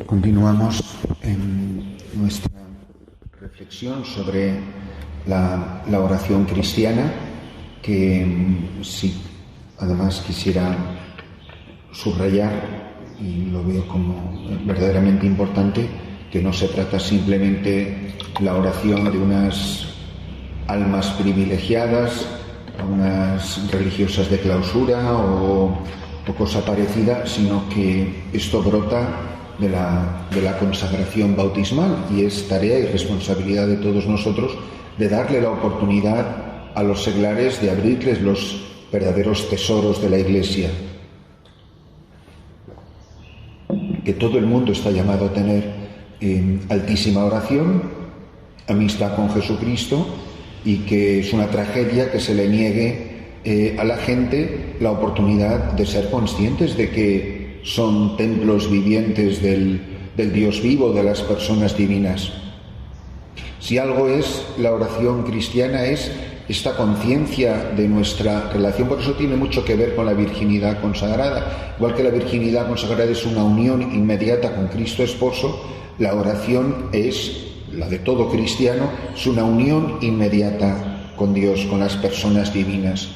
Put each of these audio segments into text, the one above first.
Continuamos en nuestra reflexión sobre la oración cristiana, que sí, además quisiera subrayar, y lo veo como verdaderamente importante, que no se trata simplemente la oración de unas almas privilegiadas, unas religiosas de clausura o cosa parecida, sino que esto brota de la consagración bautismal, y es tarea y responsabilidad de todos nosotros de darle la oportunidad a los seglares de abrirles los verdaderos tesoros de la Iglesia, que todo el mundo está llamado a tener altísima oración, amistad con Jesucristo, y que es una tragedia que se le niegue a la gente la oportunidad de ser conscientes de que son templos vivientes del Dios vivo, de las personas divinas. Si algo es la oración cristiana, es esta conciencia de nuestra relación. Por eso tiene mucho que ver con la virginidad consagrada. Igual que la virginidad consagrada es una unión inmediata con Cristo esposo, la oración es, la de todo cristiano, es una unión inmediata con Dios, con las personas divinas.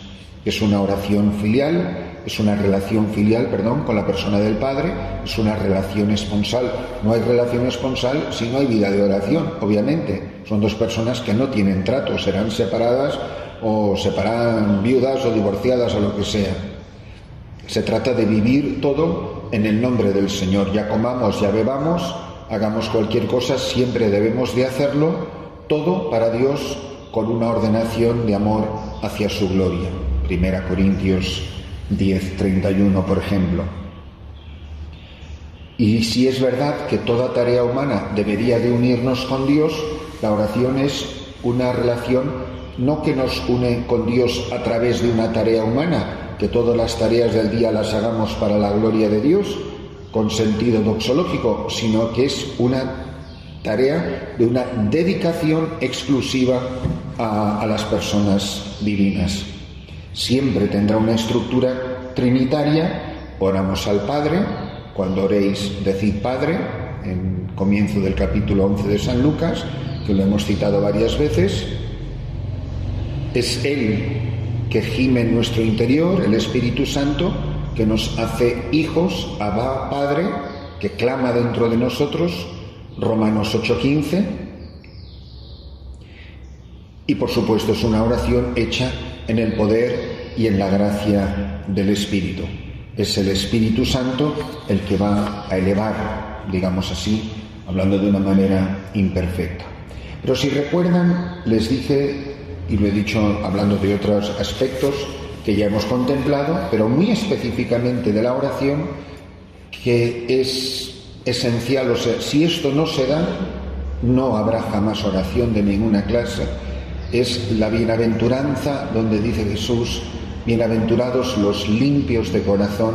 Es una oración filial, es una relación filial, con la persona del Padre, es una relación esponsal. No hay relación esponsal si no hay vida de oración, obviamente. Son dos personas que no tienen trato, serán separadas o separarán viudas o divorciadas o lo que sea. Se trata de vivir todo en el nombre del Señor. Ya comamos, ya bebamos, hagamos cualquier cosa, siempre debemos de hacerlo todo para Dios con una ordenación de amor hacia su gloria. 1 Corintios 10:31, por ejemplo. Y si es verdad que toda tarea humana debería de unirnos con Dios, la oración es una relación no que nos une con Dios a través de una tarea humana, que todas las tareas del día las hagamos para la gloria de Dios, con sentido doxológico, sino que es una tarea de una dedicación exclusiva a las personas divinas. Siempre tendrá una estructura trinitaria. Oramos al Padre. Cuando oréis, decid Padre, en comienzo del capítulo 11 de San Lucas, que lo hemos citado varias veces. Es Él que gime en nuestro interior, el Espíritu Santo, que nos hace hijos, Abba, Padre, que clama dentro de nosotros, Romanos 8:15. Y por supuesto es una oración hecha en el poder y en la gracia del Espíritu. Es el Espíritu Santo el que va a elevar, digamos así, hablando de una manera imperfecta. Pero si recuerdan, les dije, y lo he dicho hablando de otros aspectos que ya hemos contemplado, pero muy específicamente de la oración, que es esencial. O sea, si esto no se da, no habrá jamás oración de ninguna clase. Es la bienaventuranza donde dice Jesús: bienaventurados los limpios de corazón,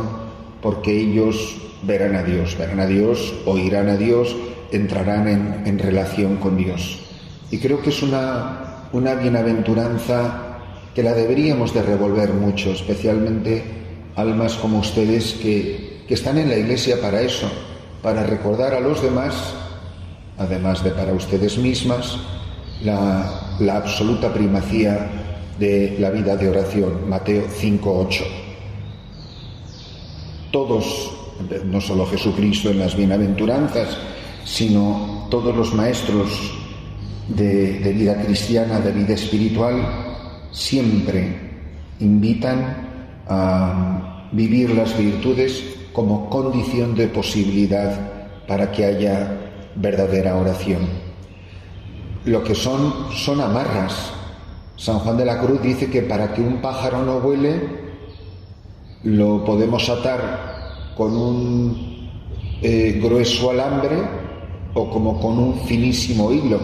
porque ellos verán a Dios, oirán a Dios, entrarán en relación con Dios. Y creo que es una bienaventuranza que la deberíamos de revolver mucho, especialmente almas como ustedes que están en la Iglesia para eso, para recordar a los demás, además de para ustedes mismas, la absoluta primacía de la vida de oración. Mateo 5:8. Todos, no solo Jesucristo en las bienaventuranzas, sino todos los maestros de vida cristiana, de vida espiritual, siempre invitan a vivir las virtudes como condición de posibilidad para que haya verdadera oración. Lo que son amarras. San Juan de la Cruz dice que para que un pájaro no vuele, lo podemos atar con un grueso alambre o como con un finísimo hilo.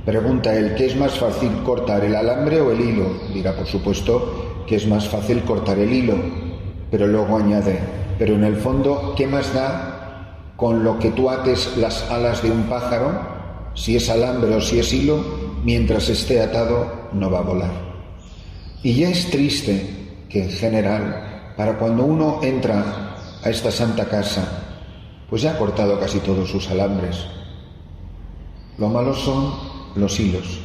Pregunta él: ¿qué es más fácil, cortar el alambre o el hilo? Dirá, por supuesto, que es más fácil cortar el hilo, pero luego añade: pero en el fondo, ¿qué más da con lo que tú ates las alas de un pájaro? Si es alambre o si es hilo, mientras esté atado no va a volar. Y ya es triste que en general, para cuando uno entra a esta santa casa, pues ya ha cortado casi todos sus alambres. Lo malo son los hilos,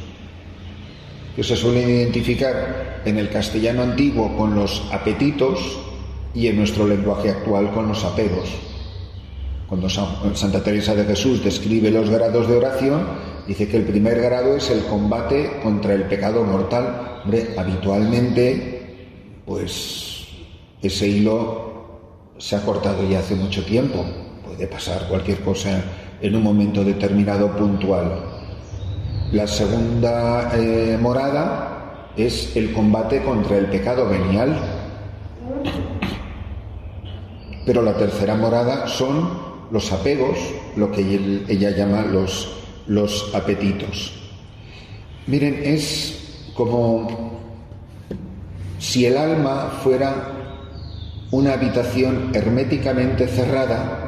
que se suelen identificar en el castellano antiguo con los apetitos y en nuestro lenguaje actual con los apegos. Cuando Santa Teresa de Jesús describe los grados de oración, dice que el primer grado es el combate contra el pecado mortal. Hombre, habitualmente, pues ese hilo se ha cortado ya hace mucho tiempo. Puede pasar cualquier cosa en un momento determinado puntual. La segunda morada es el combate contra el pecado venial. Pero la tercera morada son los apegos, lo que ella llama los apetitos. Miren, es como si el alma fuera una habitación herméticamente cerrada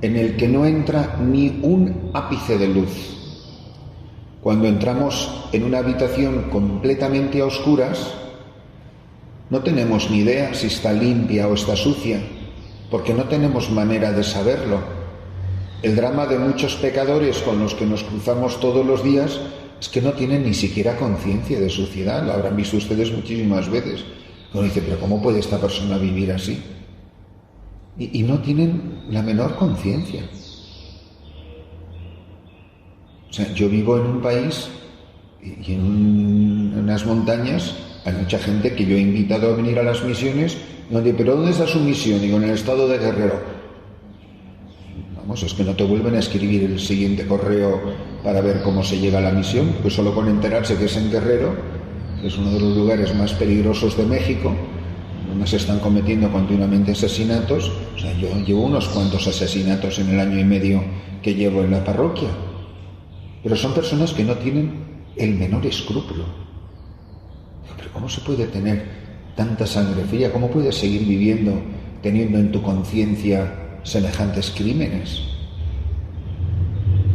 en el que no entra ni un ápice de luz. Cuando entramos en una habitación completamente a oscuras, no tenemos ni idea si está limpia o está sucia, porque no tenemos manera de saberlo. El drama de muchos pecadores con los que nos cruzamos todos los días es que no tienen ni siquiera conciencia de suciedad. Lo habrán visto ustedes muchísimas veces. Uno dice, pero ¿cómo puede esta persona vivir así? Y no tienen la menor conciencia. O sea, yo vivo en un país y en unas montañas hay mucha gente que yo he invitado a venir a las misiones, donde, ¿pero dónde está su misión? Digo, en el estado de Guerrero. Vamos, es que no te vuelven a escribir el siguiente correo para ver cómo se llega a la misión, porque solo con enterarse que es en Guerrero, que es uno de los lugares más peligrosos de México, donde se están cometiendo continuamente asesinatos. O sea, yo llevo unos cuantos asesinatos en el año y medio que llevo en la parroquia. Pero son personas que no tienen el menor escrúpulo. Pero ¿cómo se puede tener tanta sangre fría? ¿Cómo puedes seguir viviendo teniendo en tu conciencia semejantes crímenes?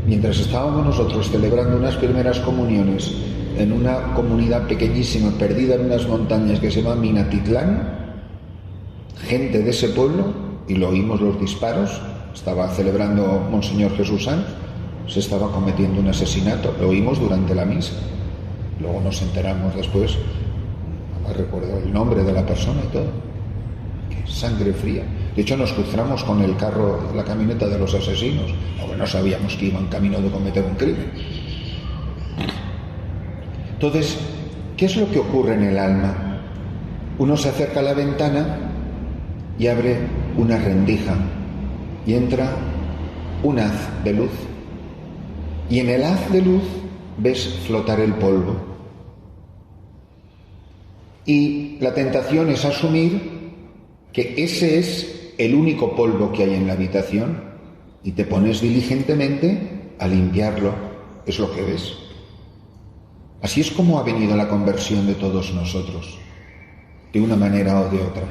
Mientras estábamos nosotros celebrando unas primeras comuniones en una comunidad pequeñísima perdida en unas montañas que se llama Minatitlán, gente de ese pueblo, y lo oímos los disparos, estaba celebrando Monseñor Jesús Sanz, se estaba cometiendo un asesinato, lo oímos durante la misa. Luego nos enteramos después, no recuerdo el nombre de la persona y todo. Qué sangre fría. De hecho, nos cruzamos con el carro, la camioneta de los asesinos, aunque no sabíamos que iban camino de cometer un crimen. Entonces, ¿qué es lo que ocurre en el alma? Uno se acerca a la ventana y abre una rendija y entra un haz de luz. Y en el haz de luz ves flotar el polvo. Y la tentación es asumir que ese es el único polvo que hay en la habitación y te pones diligentemente a limpiarlo. Es lo que ves. Así es como ha venido la conversión de todos nosotros, de una manera o de otra.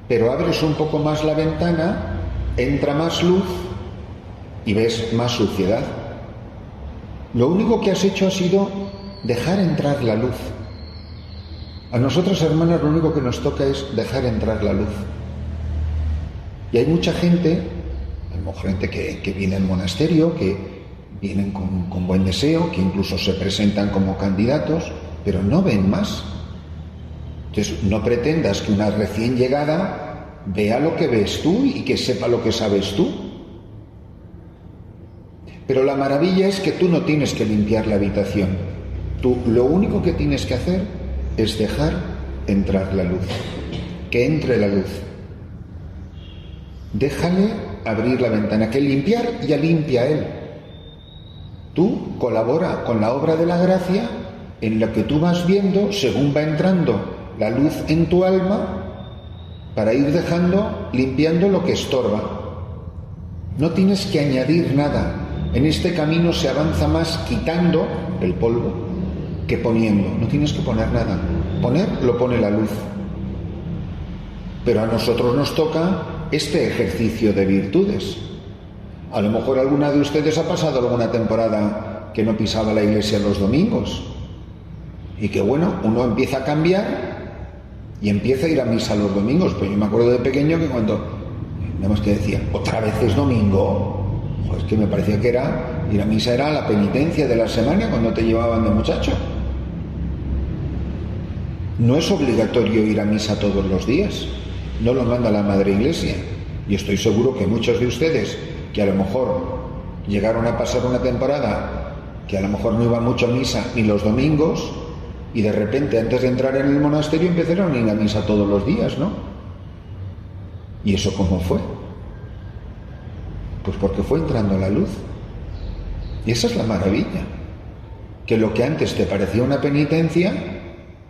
Pero abres un poco más la ventana, entra más luz y ves más suciedad. Lo único que has hecho ha sido dejar entrar la luz. A nosotros, hermanas, lo único que nos toca es dejar entrar la luz. Y hay mucha gente, que viene al monasterio, que vienen con buen deseo, que incluso se presentan como candidatos, pero no ven más. Entonces, no pretendas que una recién llegada vea lo que ves tú y que sepa lo que sabes tú. Pero la maravilla es que tú no tienes que limpiar la habitación. Tú lo único que tienes que hacer es dejar entrar la luz. Que entre la luz. Déjale abrir la ventana, que limpiar ya limpia él. Tú colabora con la obra de la gracia en la que tú vas viendo, según va entrando la luz en tu alma, para ir dejando, limpiando lo que estorba. No tienes que añadir nada. En este camino se avanza más quitando el polvo que poniendo. No tienes que poner nada. Poner lo pone la luz. Pero a nosotros nos toca este ejercicio de virtudes. A lo mejor alguna de ustedes ha pasado alguna temporada que no pisaba la iglesia los domingos. Y que bueno, uno empieza a cambiar y empieza a ir a misa los domingos. Pues yo me acuerdo de pequeño que cuando Nada más que decía, ¿otra vez es domingo? Es que me parecía que ir a misa era la penitencia de la semana cuando te llevaban de muchacho. No es obligatorio ir a misa todos los días, no lo manda la Madre Iglesia. Y estoy seguro que muchos de ustedes, que a lo mejor llegaron a pasar una temporada, que a lo mejor no iban mucho a misa ni los domingos, y de repente antes de entrar en el monasterio empezaron a ir a misa todos los días, ¿no? ¿Y eso cómo fue? Pues porque fue entrando la luz. Y esa es la maravilla, que lo que antes te parecía una penitencia,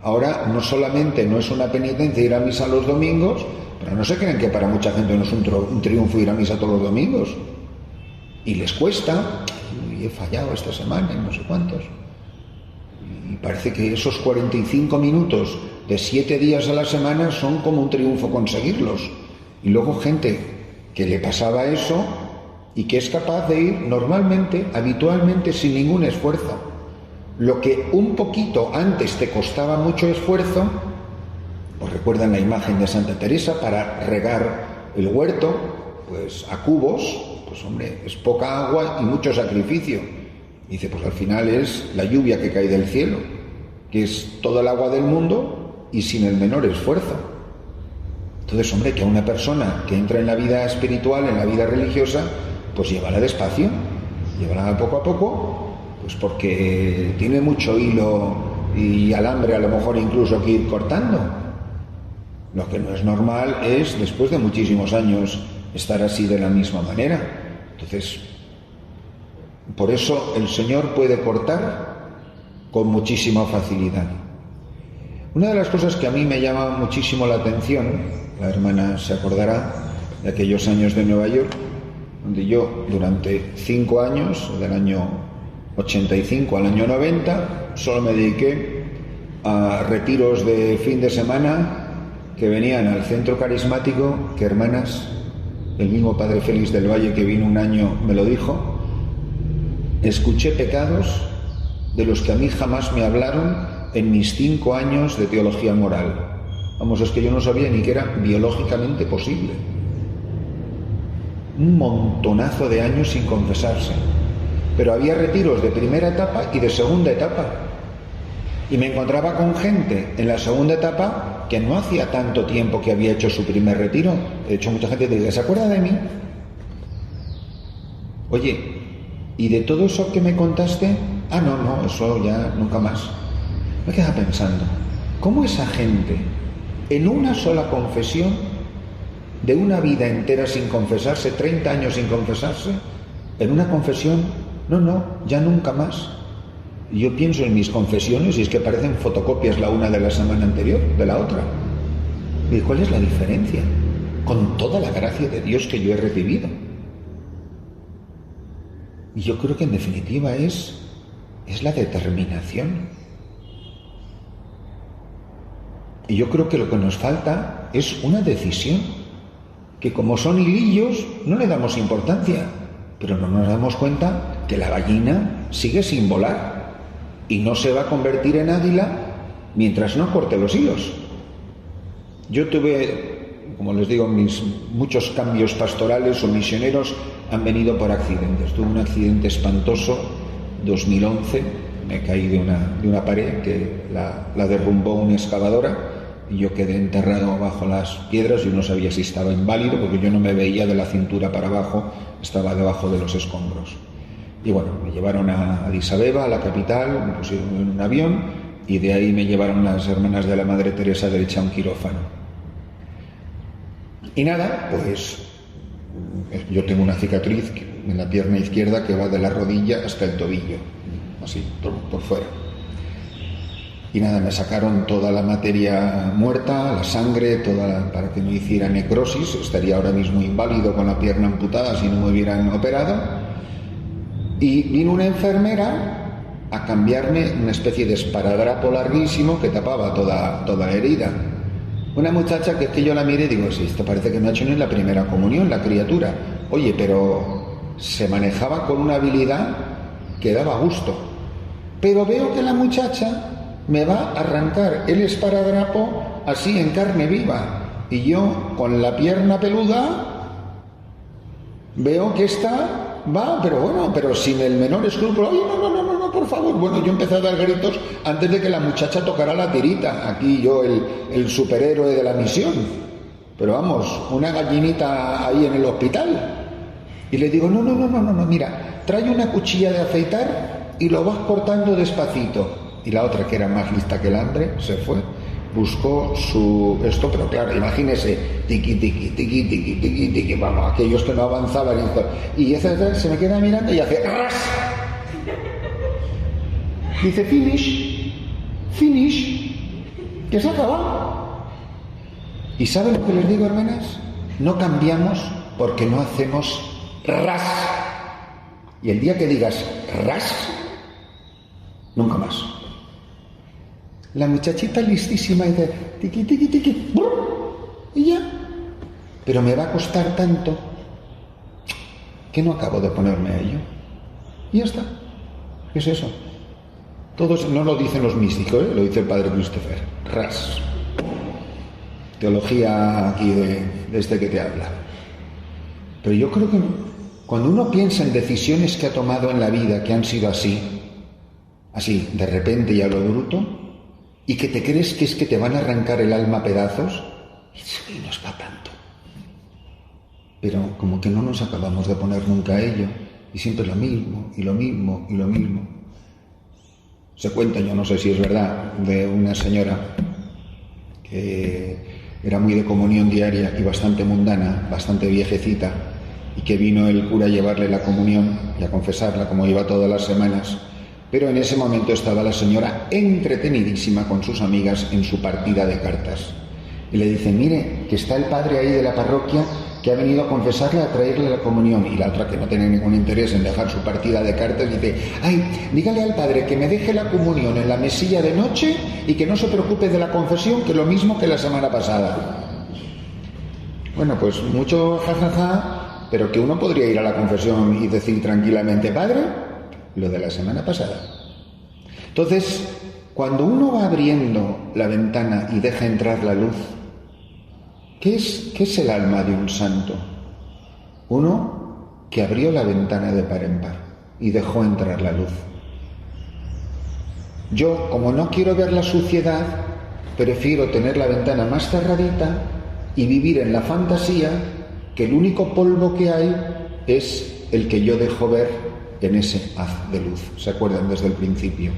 ahora no solamente no es una penitencia ir a misa los domingos, pero no se creen que para mucha gente no es un triunfo ir a misa todos los domingos. Y les cuesta, y he fallado esta semana y no sé cuántos. Y parece que esos 45 minutos de 7 días a la semana son como un triunfo conseguirlos. Y luego gente que le pasaba eso y que es capaz de ir normalmente, habitualmente, sin ningún esfuerzo. Lo que un poquito antes te costaba mucho esfuerzo, ¿os recuerdan la imagen de Santa Teresa para regar el huerto? Pues a cubos, pues hombre, es poca agua y mucho sacrificio. Dice, pues al final es la lluvia que cae del cielo, que es todo el agua del mundo y sin el menor esfuerzo. Entonces, hombre, que a una persona que entra en la vida espiritual, en la vida religiosa, pues llévala despacio, llévala poco a poco, pues porque tiene mucho hilo y alambre a lo mejor incluso que ir cortando. Lo que no es normal es, después de muchísimos años, estar así de la misma manera. Entonces, por eso el Señor puede cortar con muchísima facilidad. Una de las cosas que a mí me llama muchísimo la atención, la hermana se acordará de aquellos años de Nueva York, donde yo durante 5 años, del año 85 al año 90, solo me dediqué a retiros de fin de semana que venían al centro carismático, que hermanas, el mismo Padre Félix del Valle que vino un año me lo dijo, escuché pecados de los que a mí jamás me hablaron en mis 5 años de teología moral. Vamos, es que yo no sabía ni que era biológicamente posible. Un montonazo de años sin confesarse. Pero había retiros de primera etapa y de segunda etapa. Y me encontraba con gente en la segunda etapa que no hacía tanto tiempo que había hecho su primer retiro. De hecho, mucha gente dice, ¿se acuerda de mí? Oye, ¿y de todo eso que me contaste? Ah, no, eso ya nunca más. Me queda pensando, ¿cómo esa gente, en una sola confesión, de una vida entera sin confesarse, 30 años sin confesarse, en una confesión, no, ya nunca más? Y yo pienso en mis confesiones y es que parecen fotocopias la una de la semana anterior, de la otra. ¿Y cuál es la diferencia? Con toda la gracia de Dios que yo he recibido. Y yo creo que en definitiva es la determinación. Y yo creo que lo que nos falta es una decisión, que como son hilillos no le damos importancia, pero no nos damos cuenta que la gallina sigue sin volar y no se va a convertir en águila mientras no corte los hilos. Yo tuve, como les digo, mis muchos cambios pastorales o misioneros han venido por accidentes. Tuve un accidente espantoso, 2011, me caí de una pared que la derrumbó una excavadora y yo quedé enterrado bajo las piedras. Yo no sabía si estaba inválido porque yo no me veía de la cintura para abajo, estaba debajo de los escombros. Y bueno, me llevaron a Addis Abeba, a la capital, me pusieron en un avión y de ahí me llevaron las hermanas de la Madre Teresa derecha a un quirófano. Y nada, pues yo tengo una cicatriz en la pierna izquierda que va de la rodilla hasta el tobillo, así, por fuera. Y nada, me sacaron toda la materia muerta, la sangre, para que no hiciera necrosis. Estaría ahora mismo inválido con la pierna amputada si no me hubieran operado. Y vino una enfermera a cambiarme una especie de esparadrapo larguísimo que tapaba toda la herida. Una muchacha que yo la miré y digo, sí, esto parece que no ha hecho ni la primera comunión, la criatura. Oye, pero se manejaba con una habilidad que daba gusto. Pero veo que la muchacha me va a arrancar el esparadrapo así en carne viva. Y yo, con la pierna peluda, Veo que va, pero bueno, pero sin el menor escrúpulo. Oye, no, por favor. Bueno, yo empecé a dar gritos antes de que la muchacha tocara la tirita. Aquí yo, el superhéroe de la misión. Pero vamos, una gallinita ahí en el hospital. Y le digo, no, mira, trae una cuchilla de afeitar y lo vas cortando despacito. Y la otra, que era más lista que el hambre, se fue, buscó esto, pero claro, imagínese, tiqui, vamos, aquellos que no avanzaban. Y ese se me queda mirando y hace ras. Dice, finish, que se ha acabado. ¿Y saben lo que les digo, hermanas? No cambiamos porque no hacemos ras. Y el día que digas ras, nunca más. La muchachita listísima dice tiqui, y ya. Pero me va a costar tanto que no acabo de ponerme a ello. Y ya está. ¿Qué es eso? Todos no lo dicen los místicos, lo dice el padre Christopher. Ras. Teología aquí de este que te habla. Pero yo creo que cuando uno piensa en decisiones que ha tomado en la vida que han sido así, de repente y a lo bruto, y que te crees que es que te van a arrancar el alma a pedazos, y no es para tanto. Pero como que no nos acabamos de poner nunca a ello, y siempre lo mismo. Se cuenta, yo no sé si es verdad, de una señora que era muy de comunión diaria y bastante mundana, bastante viejecita, y que vino el cura a llevarle la comunión y a confesarla, como iba todas las semanas. Pero en ese momento estaba la señora entretenidísima con sus amigas en su partida de cartas. Y le dice, mire, que está el padre ahí de la parroquia que ha venido a confesarle, a traerle la comunión. Y la otra, que no tiene ningún interés en dejar su partida de cartas, dice, ay, dígale al padre que me deje la comunión en la mesilla de noche y que no se preocupe de la confesión, que lo mismo que la semana pasada. Bueno, pues mucho jajaja, pero que uno podría ir a la confesión y decir tranquilamente, padre, lo de la semana pasada. Entonces, cuando uno va abriendo la ventana y deja entrar la luz, ¿qué es el alma de un santo? Uno que abrió la ventana de par en par y dejó entrar la luz. Yo, como no quiero ver la suciedad, prefiero tener la ventana más cerradita y vivir en la fantasía que el único polvo que hay es el que yo dejo ver en ese haz de luz. ¿Se acuerdan desde el principio?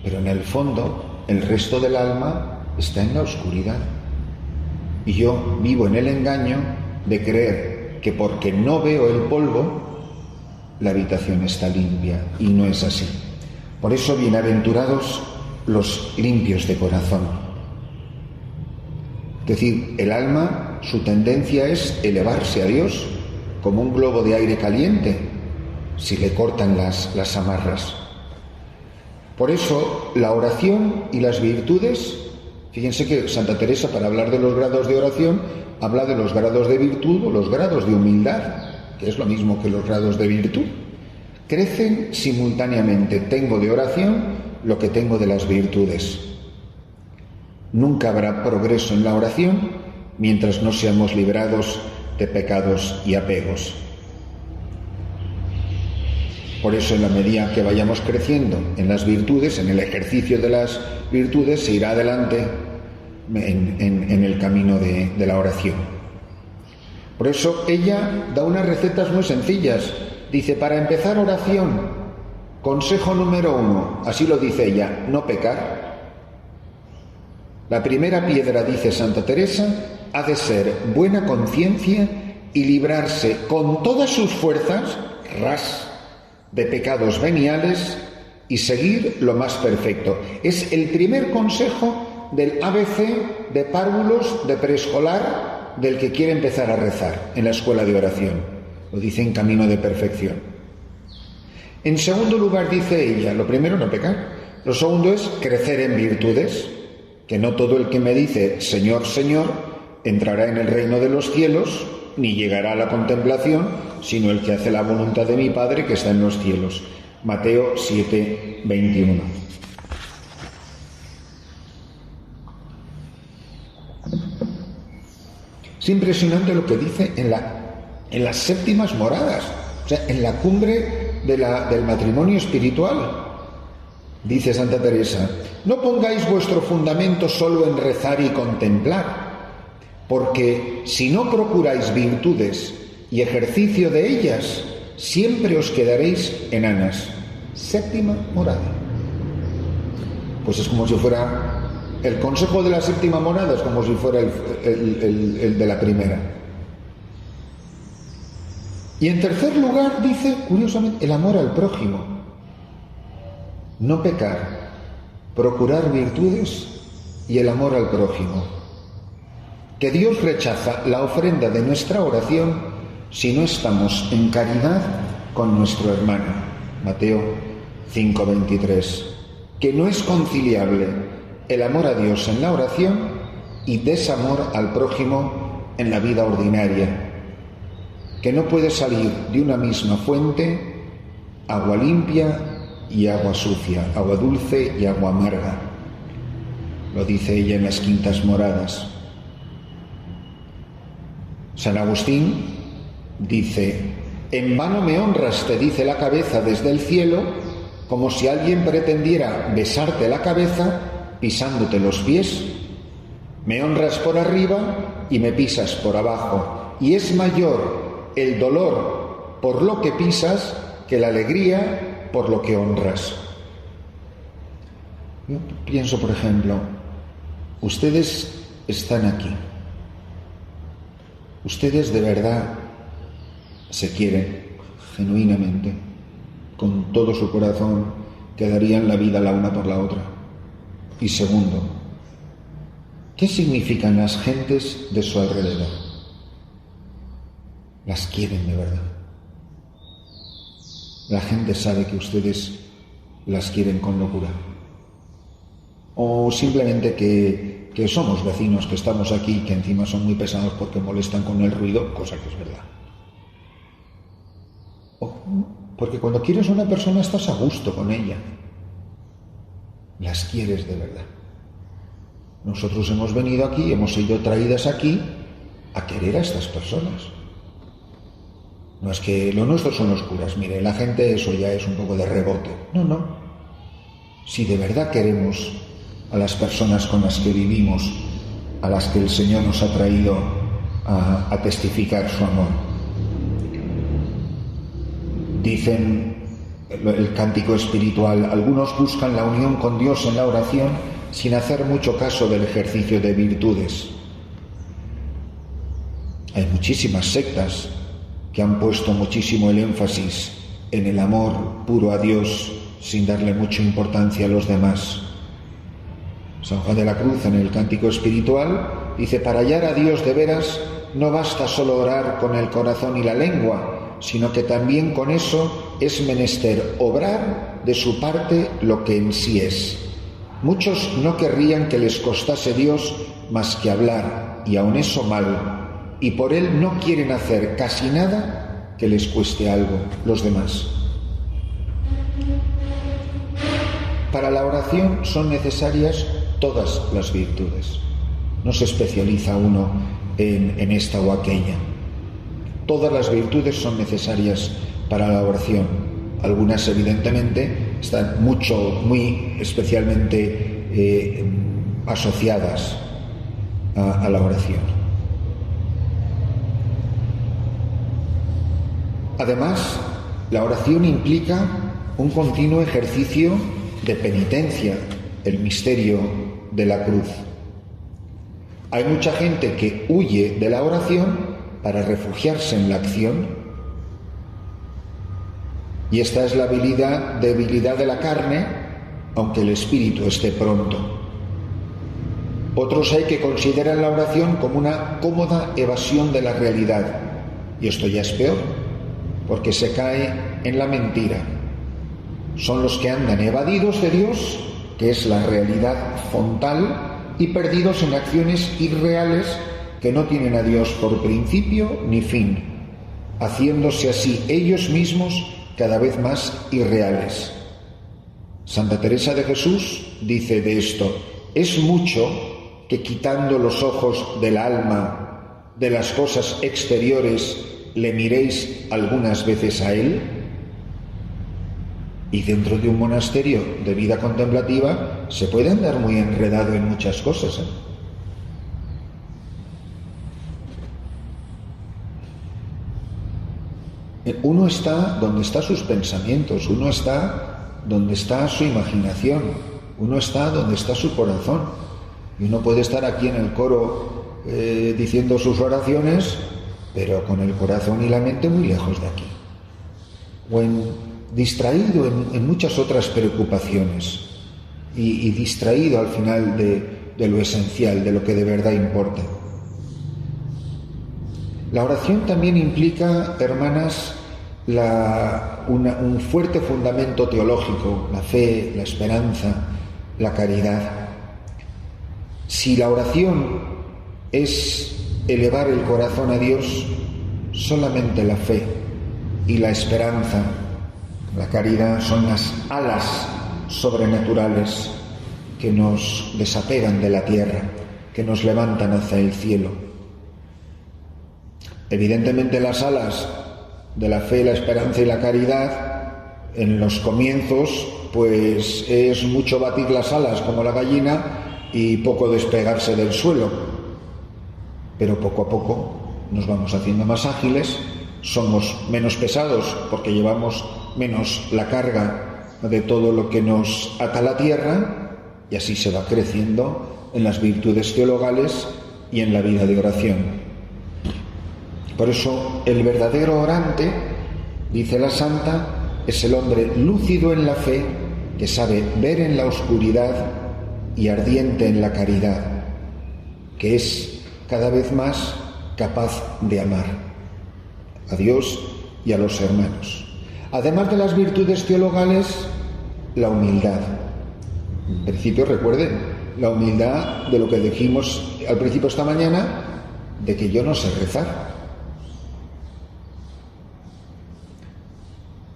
Pero en el fondo, el resto del alma está en la oscuridad. Y yo vivo en el engaño de creer que porque no veo el polvo, la habitación está limpia, y no es así. Por eso, bienaventurados los limpios de corazón. Es decir, el alma, su tendencia es elevarse a Dios como un globo de aire caliente si le cortan las amarras. Por eso, la oración y las virtudes, fíjense que Santa Teresa, para hablar de los grados de oración, habla de los grados de virtud o los grados de humildad, que es lo mismo que los grados de virtud. Crecen simultáneamente. Tengo de oración lo que tengo de las virtudes. Nunca habrá progreso en la oración mientras no seamos librados de pecados y apegos. Por eso, en la medida que vayamos creciendo en las virtudes, en el ejercicio de las virtudes, se irá adelante en el camino de la oración. Por eso ella da unas recetas muy sencillas. Dice, para empezar oración, consejo número 1, así lo dice ella, no pecar. La primera piedra, dice Santa Teresa, ha de ser buena conciencia y librarse con todas sus fuerzas, de pecados veniales y seguir lo más perfecto. Es el primer consejo del ABC de párvulos de preescolar del que quiere empezar a rezar en la escuela de oración. Lo dice en camino de perfección. En segundo lugar, dice ella, lo primero, no pecar. Lo segundo es crecer en virtudes, que no todo el que me dice Señor, Señor, entrará en el reino de los cielos, ni llegará a la contemplación, sino el que hace la voluntad de mi Padre que está en los cielos. Mateo 7:21. Es impresionante lo que dice en en las séptimas moradas, o sea, en la cumbre del matrimonio espiritual. Dice Santa Teresa: no pongáis vuestro fundamento solo en rezar y contemplar, porque si no procuráis virtudes y ejercicio de ellas, siempre os quedaréis enanas. Séptima morada. Pues es como si fuera el consejo de la séptima morada, es como si fuera el de la primera. Y en tercer lugar dice, curiosamente, el amor al prójimo. No pecar, procurar virtudes y el amor al prójimo. Que Dios rechaza la ofrenda de nuestra oración si no estamos en caridad con nuestro hermano. Mateo 5:23. Que no es conciliable el amor a Dios en la oración y desamor al prójimo en la vida ordinaria. Que no puede salir de una misma fuente agua limpia y agua sucia, agua dulce y agua amarga. Lo dice ella en las Quintas Moradas. San Agustín dice: en vano me honras, te dice la cabeza desde el cielo, como si alguien pretendiera besarte la cabeza pisándote los pies. Me honras por arriba y me pisas por abajo, y es mayor el dolor por lo que pisas que la alegría por lo que honras. Yo pienso, por ejemplo, ustedes están aquí. Ustedes de verdad se quieren genuinamente, con todo su corazón, que darían la vida la una por la otra. Y segundo, ¿qué significan las gentes de su alrededor? Las quieren de verdad. La gente sabe que ustedes las quieren con locura. O simplemente que somos vecinos, que estamos aquí, que encima son muy pesados porque molestan con el ruido, cosa que es verdad. O porque cuando quieres a una persona estás a gusto con ella. Las quieres de verdad. Nosotros hemos venido aquí, hemos sido traídas aquí a querer a estas personas. No es que lo nuestro son los curas, mire, la gente eso ya es un poco de rebote. No. Si de verdad queremos a las personas con las que vivimos, a las que el Señor nos ha traído a testificar su amor. Dicen el cántico espiritual: algunos buscan la unión con Dios en la oración sin hacer mucho caso del ejercicio de virtudes. Hay muchísimas sectas que han puesto muchísimo el énfasis en el amor puro a Dios sin darle mucha importancia a los demás. San Juan de la Cruz, en el Cántico Espiritual, dice: para hallar a Dios de veras no basta solo orar con el corazón y la lengua, sino que también con eso es menester obrar de su parte lo que en sí es. Muchos no querrían que les costase Dios más que hablar, y aun eso mal, y por él no quieren hacer casi nada que les cueste algo los demás. Para la oración son necesarias todas las virtudes. No se especializa uno en esta o aquella. Todas las virtudes son necesarias para la oración. Algunas, evidentemente, están muy especialmente asociadas a la oración. Además, la oración implica un continuo ejercicio de penitencia, el misterio de la cruz. Hay mucha gente que huye de la oración para refugiarse en la acción, y esta es la debilidad de la carne, aunque el espíritu esté pronto. Otros hay que consideran la oración como una cómoda evasión de la realidad, y esto ya es peor, porque se cae en la mentira. Son los que andan evadidos de Dios, que es la realidad frontal, y perdidos en acciones irreales que no tienen a Dios por principio ni fin, haciéndose así ellos mismos cada vez más irreales. Santa Teresa de Jesús dice de esto: es mucho que quitando los ojos del alma de las cosas exteriores le miréis algunas veces a Él, y dentro de un monasterio de vida contemplativa se puede andar muy enredado en muchas cosas, Uno está donde están sus pensamientos, uno está donde está su imaginación, uno está donde está su corazón. Y uno puede estar aquí en el coro diciendo sus oraciones, pero con el corazón y la mente muy lejos de aquí. O distraído en muchas otras preocupaciones y distraído al final de lo esencial, de lo que de verdad importa. La oración también implica, hermanas, un fuerte fundamento teológico, la fe, la esperanza, la caridad. Si la oración es elevar el corazón a Dios, solamente la fe y la esperanza, la caridad, son las alas sobrenaturales que nos desapegan de la tierra, que nos levantan hacia el cielo. Evidentemente las alas de la fe, la esperanza y la caridad, en los comienzos, pues es mucho batir las alas como la gallina y poco despegarse del suelo. Pero poco a poco nos vamos haciendo más ágiles, somos menos pesados porque llevamos menos la carga de todo lo que nos ata a la tierra, y así se va creciendo en las virtudes teologales y en la vida de oración. Por eso el verdadero orante, dice la santa, es el hombre lúcido en la fe, que sabe ver en la oscuridad y ardiente en la caridad, que es cada vez más capaz de amar a Dios y a los hermanos. Además de las virtudes teologales, la humildad. En principio, recuerden, la humildad de lo que dijimos al principio esta mañana, de que yo no sé rezar.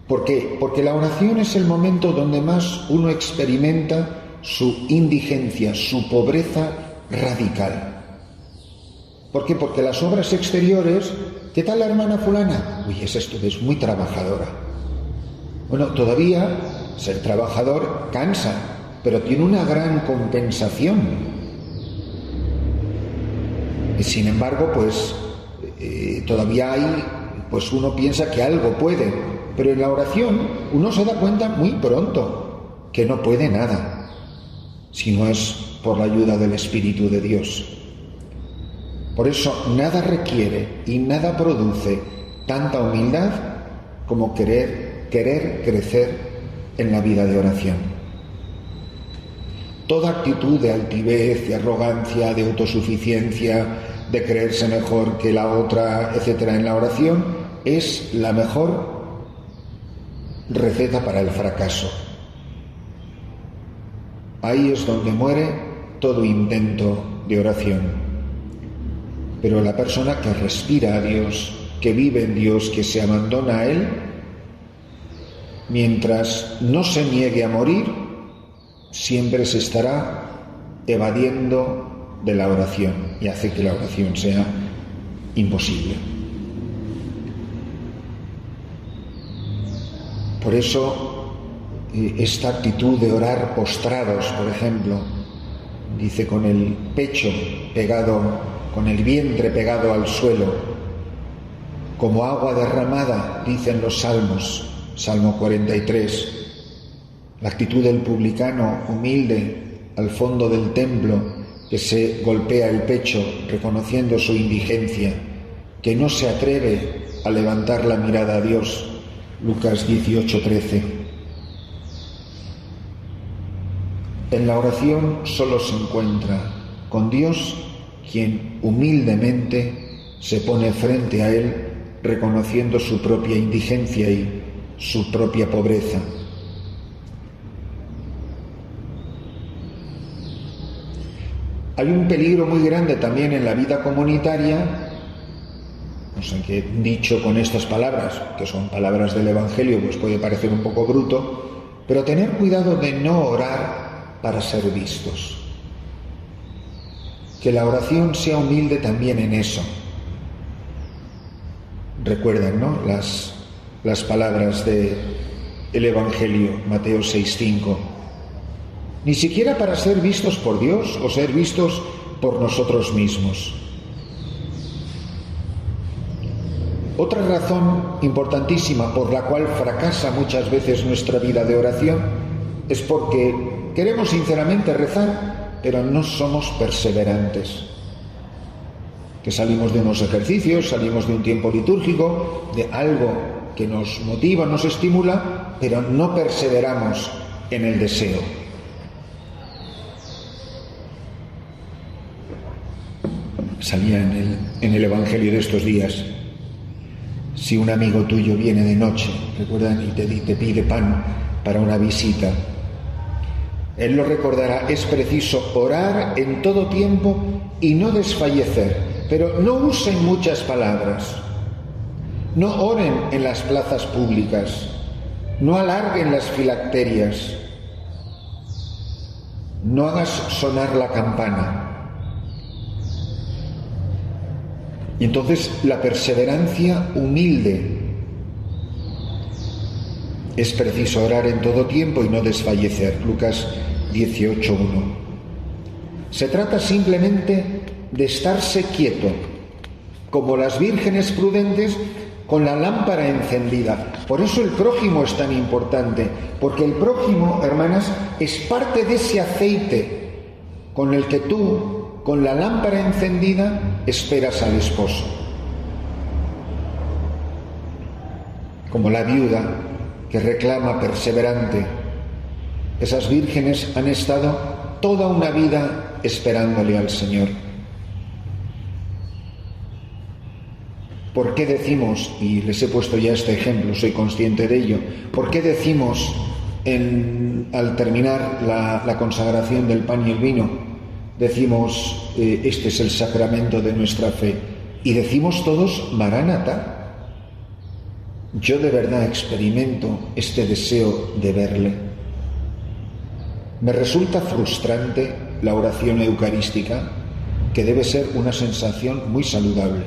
¿Por qué? Porque la oración es el momento donde más uno experimenta su indigencia, su pobreza radical. ¿Por qué? Porque las obras exteriores, ¿qué tal la hermana fulana? Uy, es muy trabajadora. Bueno, todavía ser trabajador cansa, pero tiene una gran compensación. Y sin embargo, pues todavía hay, pues uno piensa que algo puede. Pero en la oración uno se da cuenta muy pronto que no puede nada, si no es por la ayuda del Espíritu de Dios. Por eso nada requiere y nada produce tanta humildad como querer crecer en la vida de oración. Toda actitud de altivez, de arrogancia, de autosuficiencia, de creerse mejor que la otra, etcétera, en la oración, es la mejor receta para el fracaso. Ahí es donde muere todo intento de oración. Pero la persona que respira a Dios, que vive en Dios, que se abandona a Él, mientras no se niegue a morir, siempre se estará evadiendo de la oración y hace que la oración sea imposible. Por eso, esta actitud de orar postrados, por ejemplo, dice con el pecho pegado, con el vientre pegado al suelo, como agua derramada, dicen los salmos, Salmo 43. La actitud del publicano humilde al fondo del templo, que se golpea el pecho reconociendo su indigencia, que no se atreve a levantar la mirada a Dios, Lucas 18:13. En la oración solo se encuentra con Dios quien humildemente se pone frente a Él reconociendo su propia indigencia y su propia pobreza. Hay un peligro muy grande también en la vida comunitaria. No sé qué dicho con estas palabras, que son palabras del Evangelio, pues puede parecer un poco bruto, pero tener cuidado de no orar para ser vistos. Que la oración sea humilde también en eso, recuerdan, ¿no?, las palabras del Evangelio, Mateo 6:5. Ni siquiera para ser vistos por Dios o ser vistos por nosotros mismos. Otra razón importantísima por la cual fracasa muchas veces nuestra vida de oración es porque queremos sinceramente rezar, pero no somos perseverantes. Que salimos de unos ejercicios, salimos de un tiempo litúrgico, de algo que nos motiva, nos estimula, pero no perseveramos en el deseo. Salía en el Evangelio de estos días: si un amigo tuyo viene de noche, recuerdan, y te pide pan para una visita, él lo recordará, es preciso orar en todo tiempo y no desfallecer, pero no usen muchas palabras, no oren en las plazas públicas, no alarguen las filacterias, no hagas sonar la campana. Y entonces la perseverancia humilde: es preciso orar en todo tiempo y no desfallecer. Lucas 18:1. Se trata simplemente de estarse quieto, como las vírgenes prudentes con la lámpara encendida. Por eso el prójimo es tan importante, porque el prójimo, hermanas, es parte de ese aceite con el que tú, con la lámpara encendida, esperas al esposo. Como la viuda que reclama perseverante, esas vírgenes han estado toda una vida esperándole al Señor. ¿Por qué decimos, y les he puesto ya este ejemplo, soy consciente de ello, por qué decimos al terminar la consagración del pan y el vino, decimos este es el sacramento de nuestra fe, y decimos todos Maránata? Yo de verdad experimento este deseo de verle. Me resulta frustrante la oración eucarística, que debe ser una sensación muy saludable.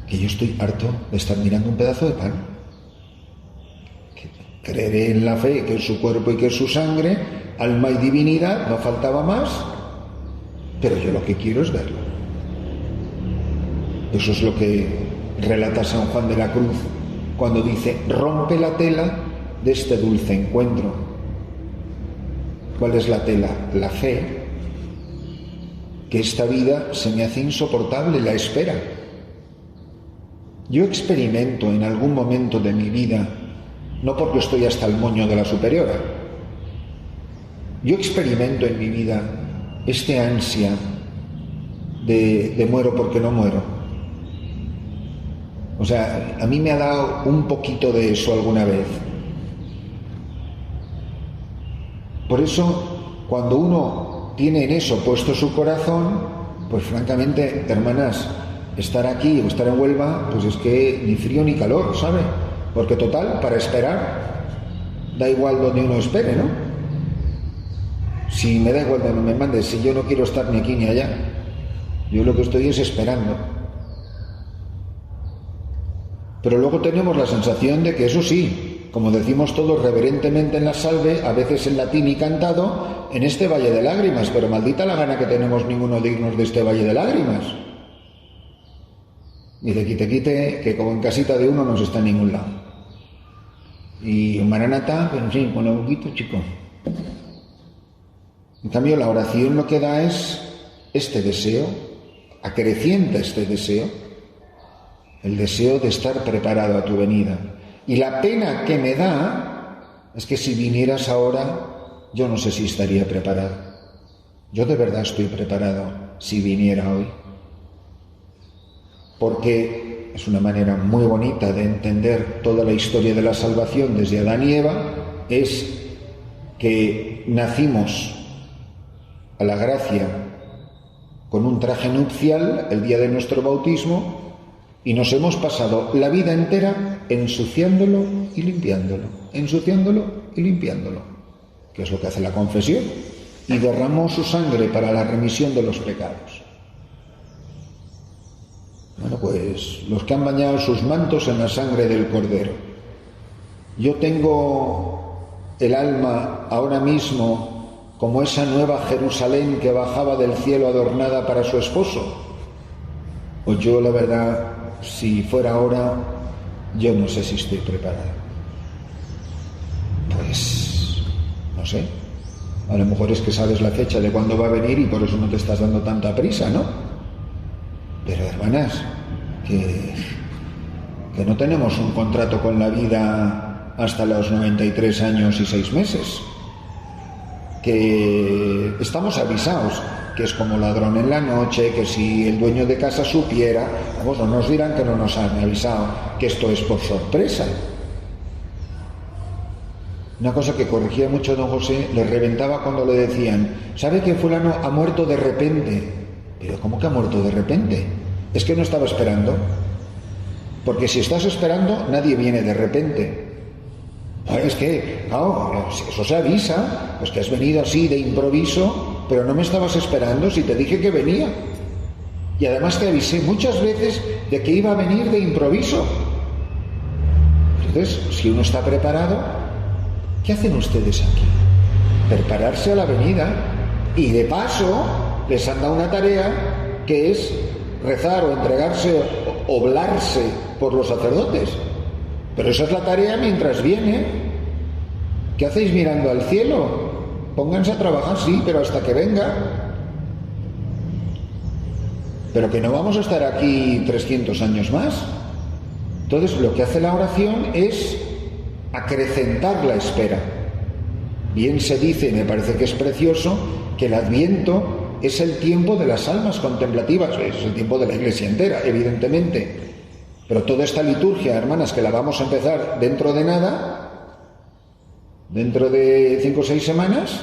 Que yo estoy harto de estar mirando un pedazo de pan. Que creeré en la fe, que es su cuerpo y que es su sangre, alma y divinidad, no faltaba más, pero yo lo que quiero es verlo. Eso es lo que relata San Juan de la Cruz cuando dice: rompe la tela de este dulce encuentro. ¿Cuál es la tela? La fe. Que esta vida se me hace insoportable, la espera. Yo experimento en algún momento de mi vida, no porque estoy hasta el moño de la superiora, yo experimento en mi vida este ansia de muero porque no muero. O sea, a mí me ha dado un poquito de eso alguna vez. Por eso, cuando uno tiene en eso puesto su corazón, pues francamente, hermanas, estar aquí o estar en Huelva, pues es que ni frío ni calor, ¿sabe? Porque total, para esperar, da igual donde uno espere, ¿no? Si me da igual donde me mandes, si yo no quiero estar ni aquí ni allá, yo lo que estoy es esperando. Pero luego tenemos la sensación de que eso sí, como decimos todos reverentemente en la salve, a veces en latín y cantado, en este valle de lágrimas, pero maldita la gana que tenemos ninguno de irnos de este valle de lágrimas. Y de quite, que como en casita de uno no se está en ningún lado. Y en Maranatá, pero sí, con un poquito, chico. En cambio, la oración lo que da es este deseo, acrecienta este deseo, el deseo de estar preparado a tu venida. Y la pena que me da es que si vinieras ahora, yo no sé si estaría preparado. Yo de verdad estoy preparado si viniera hoy. Porque es una manera muy bonita de entender toda la historia de la salvación desde Adán y Eva, es que nacimos a la gracia con un traje nupcial el día de nuestro bautismo y nos hemos pasado la vida entera ensuciándolo y limpiándolo, ensuciándolo y limpiándolo, que es lo que hace la confesión, y derramó su sangre para la remisión de los pecados. Bueno, pues los que han bañado sus mantos en la sangre del Cordero. Yo tengo el alma ahora mismo como esa nueva Jerusalén que bajaba del cielo adornada para su esposo. Pues yo, la verdad, si fuera ahora, yo no sé si estoy preparado. Pues, no sé. A lo mejor es que sabes la fecha de cuándo va a venir y por eso no te estás dando tanta prisa, ¿no? Pero, hermanas, que no tenemos un contrato con la vida hasta los 93 años y 6 meses. Que estamos avisados, que es como ladrón en la noche, que si el dueño de casa supiera, vamos, no nos dirán que no nos han avisado, que esto es por sorpresa. Una cosa que corregía mucho don José, le reventaba cuando le decían, ¿sabe que fulano ha muerto de repente? Pero ¿cómo que ha muerto de repente? Es que no estaba esperando. Porque si estás esperando, nadie viene de repente. Es que, claro, eso se avisa, pues que has venido así de improviso, pero no me estabas esperando si te dije que venía. Y además te avisé muchas veces de que iba a venir de improviso. Entonces, si uno está preparado, ¿qué hacen ustedes aquí? Prepararse a la venida. Y de paso, les han dado una tarea que es rezar o entregarse, oblarse por los sacerdotes. Pero esa es la tarea mientras viene. ¿Qué hacéis mirando al cielo? Pónganse a trabajar, sí, pero hasta que venga. Pero que no vamos a estar aquí 300 años más. Entonces, lo que hace la oración es acrecentar la espera. Bien se dice, me parece que es precioso, que el Adviento es el tiempo de las almas contemplativas, es el tiempo de la Iglesia entera, evidentemente. Pero toda esta liturgia, hermanas, que la vamos a empezar dentro de nada, dentro de 5 o 6 semanas,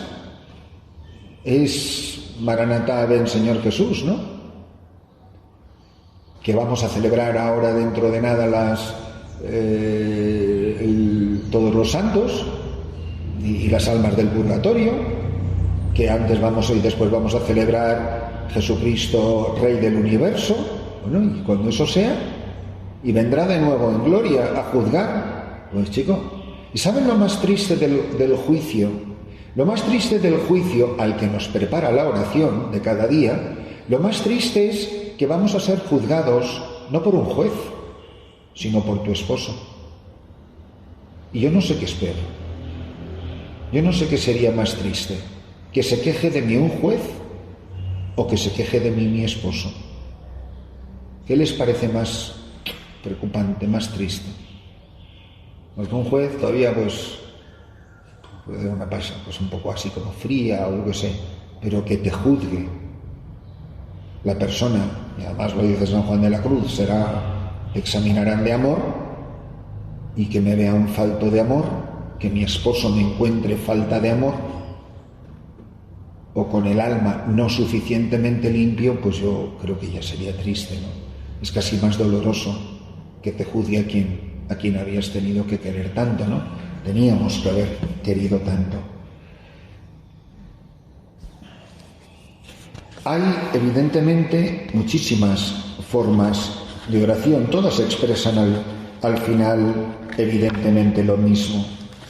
es Maranatá, ven Señor Jesús, ¿no? Que vamos a celebrar ahora dentro de nada todos los santos y las almas del purgatorio, que antes vamos y después vamos a celebrar Jesucristo, Rey del Universo. Bueno, y cuando eso sea, y vendrá de nuevo en gloria a juzgar, pues chico, ¿y saben lo más triste del juicio? Lo más triste del juicio al que nos prepara la oración de cada día, lo más triste es que vamos a ser juzgados no por un juez, sino por tu esposo. Y yo no sé qué espero. Yo no sé qué sería más triste, que se queje de mí un juez o que se queje de mí mi esposo. ¿Qué les parece más preocupante, más triste? Porque un juez todavía pues puede dar una pasa pues un poco así como fría o lo que sé, pero que te juzgue la persona, y además lo dice San Juan de la Cruz, examinarán de amor, y que me vea un falto de amor, que mi esposo me encuentre falta de amor, o con el alma no suficientemente limpio, pues yo creo que ya sería triste, ¿no? Es casi más doloroso que te juzgue a quien habías tenido que querer tanto, ¿no? Teníamos que haber querido tanto. Hay, evidentemente, muchísimas formas de oración, todas expresan al final, evidentemente, lo mismo.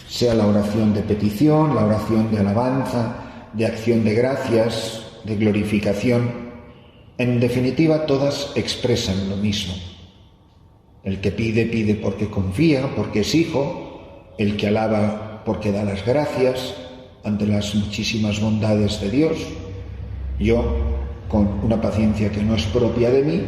Sea la oración de petición, la oración de alabanza, de acción de gracias, de glorificación. En definitiva, todas expresan lo mismo. El que pide, pide porque confía, porque es hijo. El que alaba porque da las gracias ante las muchísimas bondades de Dios. Yo, con una paciencia que no es propia de mí,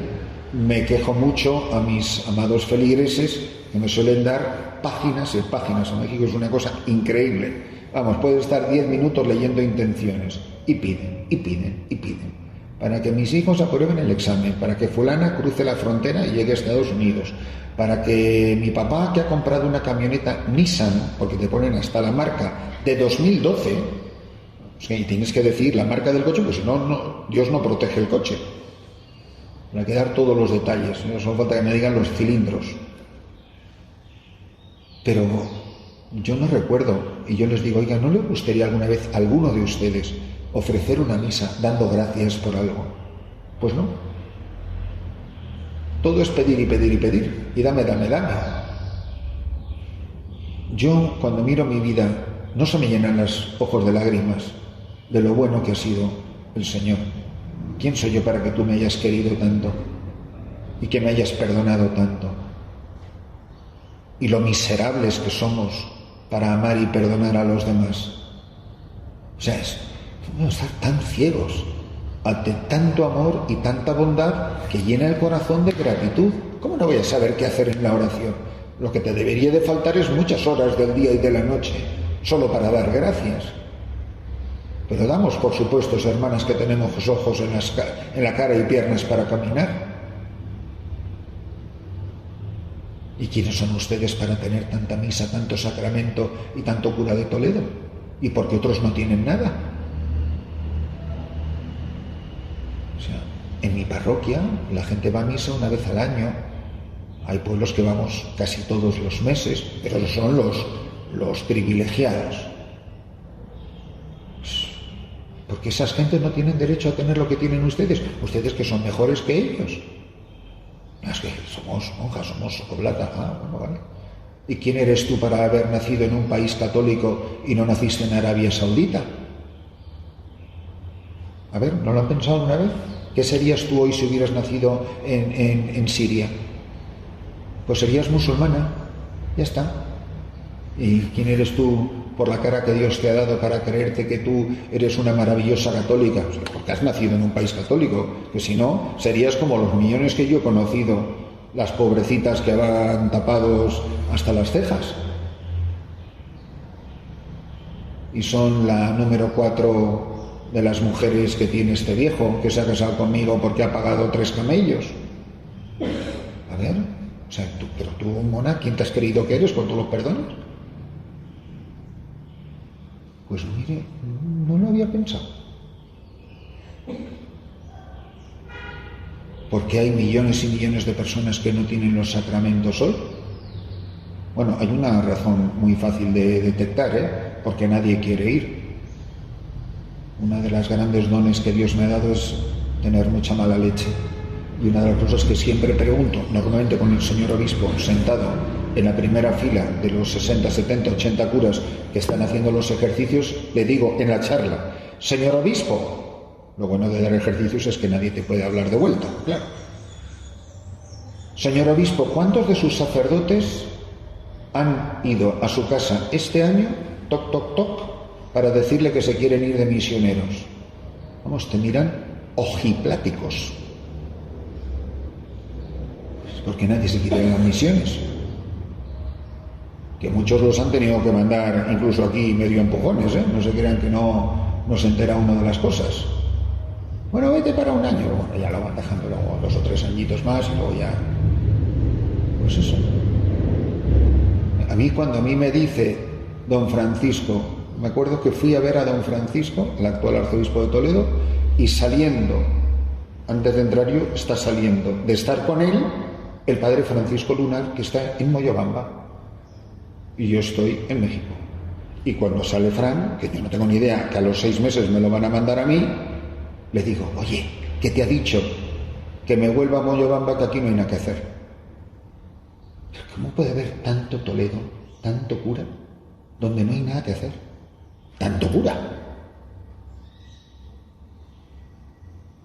me quejo mucho a mis amados feligreses que me suelen dar páginas y páginas. En México es una cosa increíble. Vamos, puedo estar 10 minutos leyendo intenciones y piden, y piden, y piden. Para que mis hijos aprueben el examen, para que fulana cruce la frontera y llegue a Estados Unidos, para que mi papá, que ha comprado una camioneta Nissan, porque te ponen hasta la marca, de 2012, y tienes que decir la marca del coche, pues si no, Dios no protege el coche. Hay que dar todos los detalles, no solo falta que me digan los cilindros. Pero yo no recuerdo, y yo les digo, oiga, ¿no le gustaría alguna vez a alguno de ustedes ofrecer una misa dando gracias por algo? Pues no. Todo es pedir y pedir y pedir. Y dame, dame, dame. Yo, cuando miro mi vida, no se me llenan los ojos de lágrimas de lo bueno que ha sido el Señor. ¿Quién soy yo para que tú me hayas querido tanto y que me hayas perdonado tanto? Y lo miserables que somos para amar y perdonar a los demás. O sea, podemos estar tan ciegos ante tanto amor y tanta bondad que llena el corazón de gratitud. ¿Cómo no voy a saber qué hacer en la oración? Lo que te debería de faltar es muchas horas del día y de la noche, solo para dar gracias. Pero damos por supuesto, hermanas, que tenemos los ojos en la cara y piernas para caminar. ¿Y quiénes son ustedes para tener tanta misa, tanto sacramento y tanto cura de Toledo? ¿Y porque otros no tienen nada? O sea, en mi parroquia la gente va a misa una vez al año. Hay pueblos que vamos casi todos los meses, pero son los privilegiados. Porque esas gentes no tienen derecho a tener lo que tienen ustedes. Ustedes que son mejores que ellos. Es que somos monjas, somos oblatas. Bueno, vale. ¿Y quién eres tú para haber nacido en un país católico y no naciste en Arabia Saudita? A ver, ¿no lo han pensado alguna vez? ¿Qué serías tú hoy si hubieras nacido en Siria? Pues serías musulmana. Ya está. ¿Y quién eres tú por la cara que Dios te ha dado para creerte que tú eres una maravillosa católica? O sea, porque has nacido en un país católico, que si no, serías como los millones que yo he conocido, las pobrecitas que van tapados hasta las cejas. Y son la número 4 de las mujeres que tiene este viejo, que se ha casado conmigo porque ha pagado 3 camellos. A ver, o sea, pero tú, mona, ¿quién te has creído que eres cuando los perdonas? Pues mire, no lo había pensado. ¿Por qué hay millones y millones de personas que no tienen los sacramentos hoy? Bueno, hay una razón muy fácil de detectar, porque nadie quiere ir. Una de las grandes dones que Dios me ha dado es tener mucha mala leche. Y una de las cosas que siempre pregunto, normalmente con el señor obispo sentado en la primera fila de los 60, 70, 80 curas que están haciendo los ejercicios, le digo en la charla: señor obispo, lo bueno de dar ejercicios es que nadie te puede hablar de vuelta, claro. Señor obispo, ¿cuántos de sus sacerdotes han ido a su casa este año, toc, toc, toc, para decirle que se quieren ir de misioneros? Vamos, te miran ojipláticos. Porque nadie se quiere ir a las misiones. Que muchos los han tenido que mandar incluso aquí medio empujones, ¿eh? No se crean que no se entera uno de las cosas. Bueno, vete para un año. Bueno, ya lo van dejando luego 2 o 3 añitos más y luego ya... Pues eso. Cuando a mí me dice don Francisco, me acuerdo que fui a ver a don Francisco, el actual arzobispo de Toledo, y saliendo, antes de entrar yo, está saliendo de estar con él el padre Francisco Lunar, que está en Moyobamba, y yo estoy en México. Y cuando sale Fran, que yo no tengo ni idea, que a los 6 meses me lo van a mandar a mí, le digo: oye, ¿qué te ha dicho? Que me vuelva a Moyobamba, que aquí no hay nada que hacer. Pero ¿cómo puede haber tanto Toledo, tanto cura, donde no hay nada que hacer? ¡Tanto cura!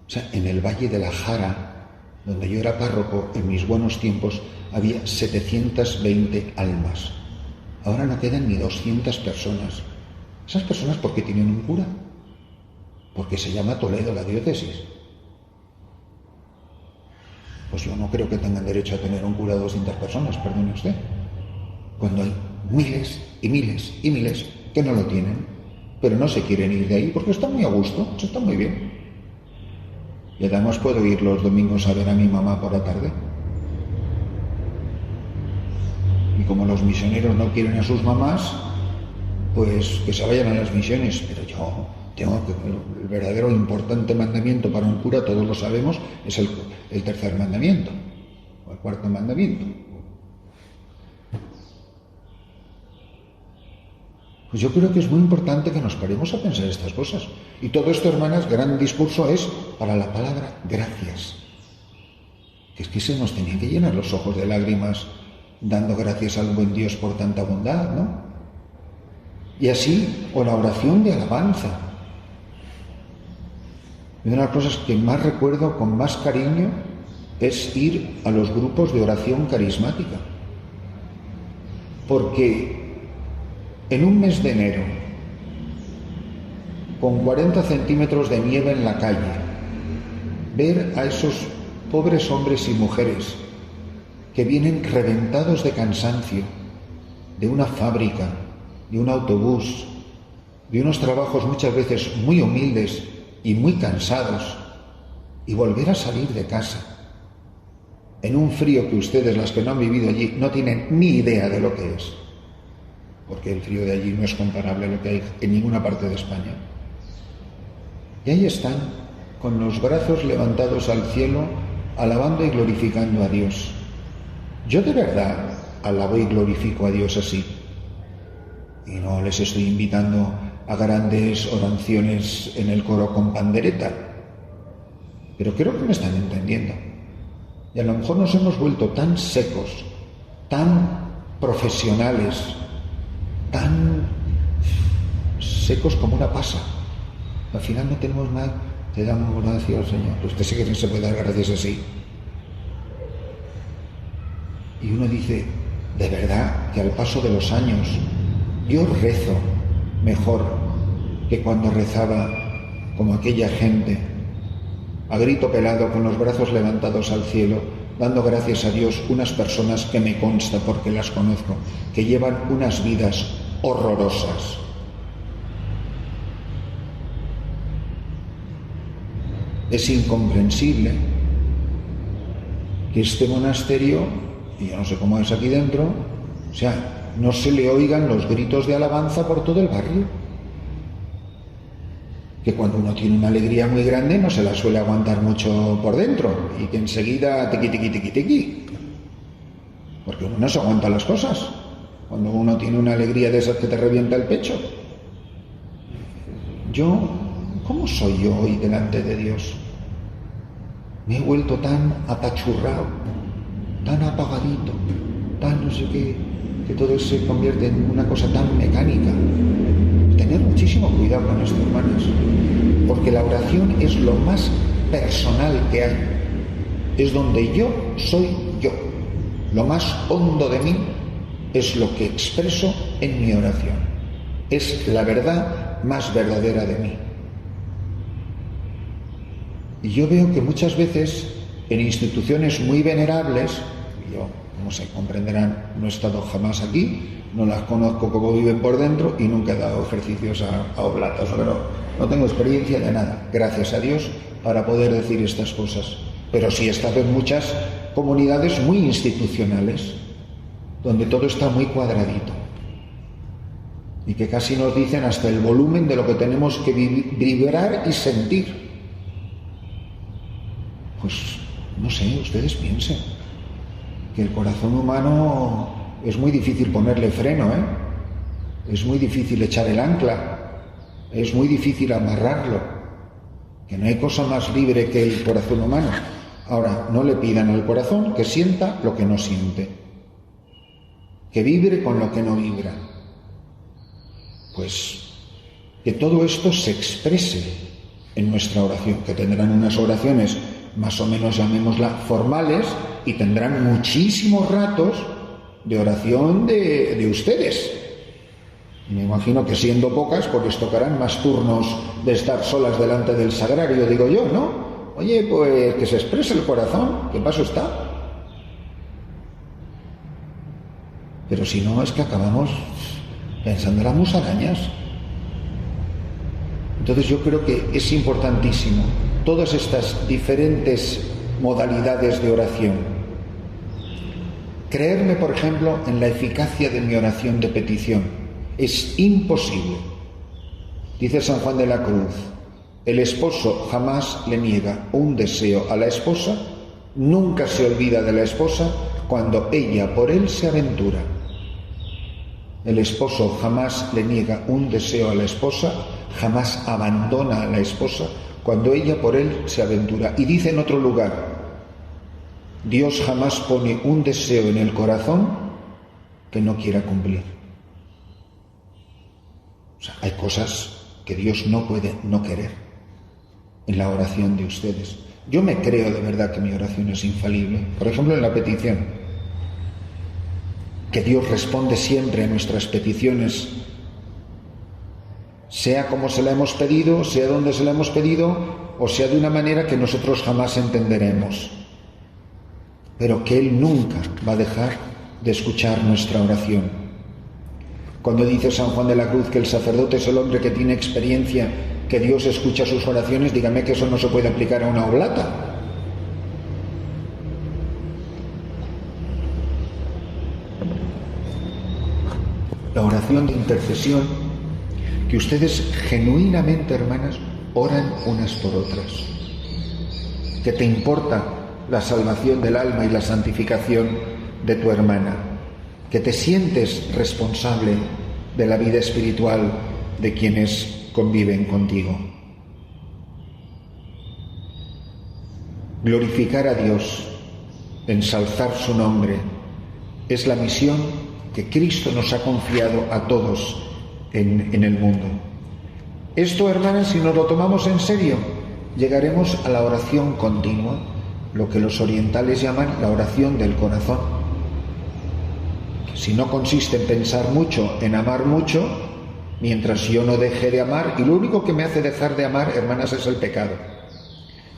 O sea, en el Valle de la Jara, donde yo era párroco en mis buenos tiempos, había 720 almas. Ahora no quedan ni 200 personas. ¿Esas personas por qué tienen un cura? Porque se llama Toledo la diócesis. Pues yo no creo que tengan derecho a tener un cura de 200 personas, perdone usted. Cuando hay miles y miles y miles que no lo tienen, pero no se quieren ir de ahí porque están muy a gusto, se están muy bien. Y además puedo ir los domingos a ver a mi mamá por la tarde. Y como los misioneros no quieren a sus mamás, pues que se vayan a las misiones. Pero yo tengo que... El verdadero importante mandamiento para un cura, todos lo sabemos, es el tercer mandamiento, o el cuarto mandamiento. Pues yo creo que es muy importante que nos paremos a pensar estas cosas. Y todo esto, hermanas, gran discurso es para la palabra gracias. que es que se nos tenían que llenar los ojos de lágrimas dando gracias al buen Dios por tanta bondad, ¿no? Y así, o la oración de alabanza. Una de las cosas que más recuerdo con más cariño es ir a los grupos de oración carismática. Porque en un mes de enero, con 40 centímetros de nieve en la calle, ver a esos pobres hombres y mujeres que vienen reventados de cansancio, de una fábrica, de un autobús, de unos trabajos muchas veces muy humildes y muy cansados, y volver a salir de casa en un frío que ustedes, las que no han vivido allí, no tienen ni idea de lo que es, porque el frío de allí no es comparable a lo que hay en ninguna parte de España. Y ahí están, con los brazos levantados al cielo, alabando y glorificando a Dios. Yo de verdad alabo y glorifico a Dios así. Y no les estoy invitando a grandes oraciones en el coro con pandereta. Pero creo que me están entendiendo. Y a lo mejor nos hemos vuelto tan secos, tan profesionales, tan secos como una pasa. Al final no tenemos nada. Te damos gracias, Señor. Usted sé que no se puede dar gracias así. Y uno dice, de verdad, que al paso de los años, yo rezo mejor que cuando rezaba como aquella gente, a grito pelado, con los brazos levantados al cielo, dando gracias a Dios, unas personas que me consta porque las conozco, que llevan unas vidas horrorosas. Es incomprensible que este monasterio, y yo no sé cómo es aquí dentro, o sea, no se le oigan los gritos de alabanza por todo el barrio. Que cuando uno tiene una alegría muy grande no se la suele aguantar mucho por dentro y que enseguida tiqui, tiqui, tiqui, tiqui. Porque uno no se aguanta las cosas cuando uno tiene una alegría de esas que te revienta el pecho. ¿Cómo soy yo hoy delante de Dios? Me he vuelto tan apachurrado, tan apagadito, tan no sé qué, que todo se convierte en una cosa tan mecánica. Tener muchísimo cuidado con esto, hermanos, porque la oración es lo más personal que hay. Es donde yo soy yo. Lo más hondo de mí es lo que expreso en mi oración. Es la verdad más verdadera de mí. Y yo veo que muchas veces en instituciones muy venerables, yo, como se comprenderán, no he estado jamás aquí, no las conozco cómo viven por dentro y nunca he dado ejercicios a oblatos, pero no tengo experiencia de nada, gracias a Dios, para poder decir estas cosas. Pero sí he estado en muchas comunidades muy institucionales, donde todo está muy cuadradito y que casi nos dicen hasta el volumen de lo que tenemos que vibrar y sentir. Pues no sé, ustedes piensen que el corazón humano es muy difícil ponerle freno, es muy difícil echar el ancla, es muy difícil amarrarlo, que no hay cosa más libre que el corazón humano. Ahora, no le pidan al corazón que sienta lo que no siente, que vibre con lo que no vibra. Pues que todo esto se exprese en nuestra oración, que tendrán unas oraciones más o menos, llamémosla, formales, y tendrán muchísimos ratos de oración de ustedes. Me imagino que siendo pocas, pues les tocarán más turnos de estar solas delante del sagrario, digo yo, ¿no? Oye, pues que se exprese el corazón, ¿qué paso está? Pero si no, es que acabamos pensando en las musarañas. Entonces yo creo que es importantísimo todas estas diferentes modalidades de oración. Creerme, por ejemplo, en la eficacia de mi oración de petición. Es imposible. Dice San Juan de la Cruz, el esposo jamás le niega un deseo a la esposa, nunca se olvida de la esposa cuando ella por él se aventura. El esposo jamás le niega un deseo a la esposa, jamás abandona a la esposa cuando ella por él se aventura. Y dice en otro lugar, Dios jamás pone un deseo en el corazón que no quiera cumplir. O sea, hay cosas que Dios no puede no querer en la oración de ustedes. Yo me creo de verdad que mi oración es infalible. Por ejemplo, en la petición, que Dios responde siempre a nuestras peticiones, sea como se la hemos pedido, sea donde se la hemos pedido, o sea de una manera que nosotros jamás entenderemos. Pero que Él nunca va a dejar de escuchar nuestra oración. Cuando dice San Juan de la Cruz que el sacerdote es el hombre que tiene experiencia, que Dios escucha sus oraciones, dígame que eso no se puede aplicar a una oblata. La oración de intercesión, que ustedes genuinamente, hermanas, oran unas por otras. Que te importa la salvación del alma y la santificación de tu hermana. Que te sientes responsable de la vida espiritual de quienes conviven contigo. Glorificar a Dios, ensalzar su nombre, es la misión que Cristo nos ha confiado a todos en el mundo. Esto, hermanas, si nos lo tomamos en serio, llegaremos a la oración continua, lo que los orientales llaman la oración del corazón. Si no consiste en pensar mucho, en amar mucho, mientras yo no deje de amar, y lo único que me hace dejar de amar, hermanas, es el pecado.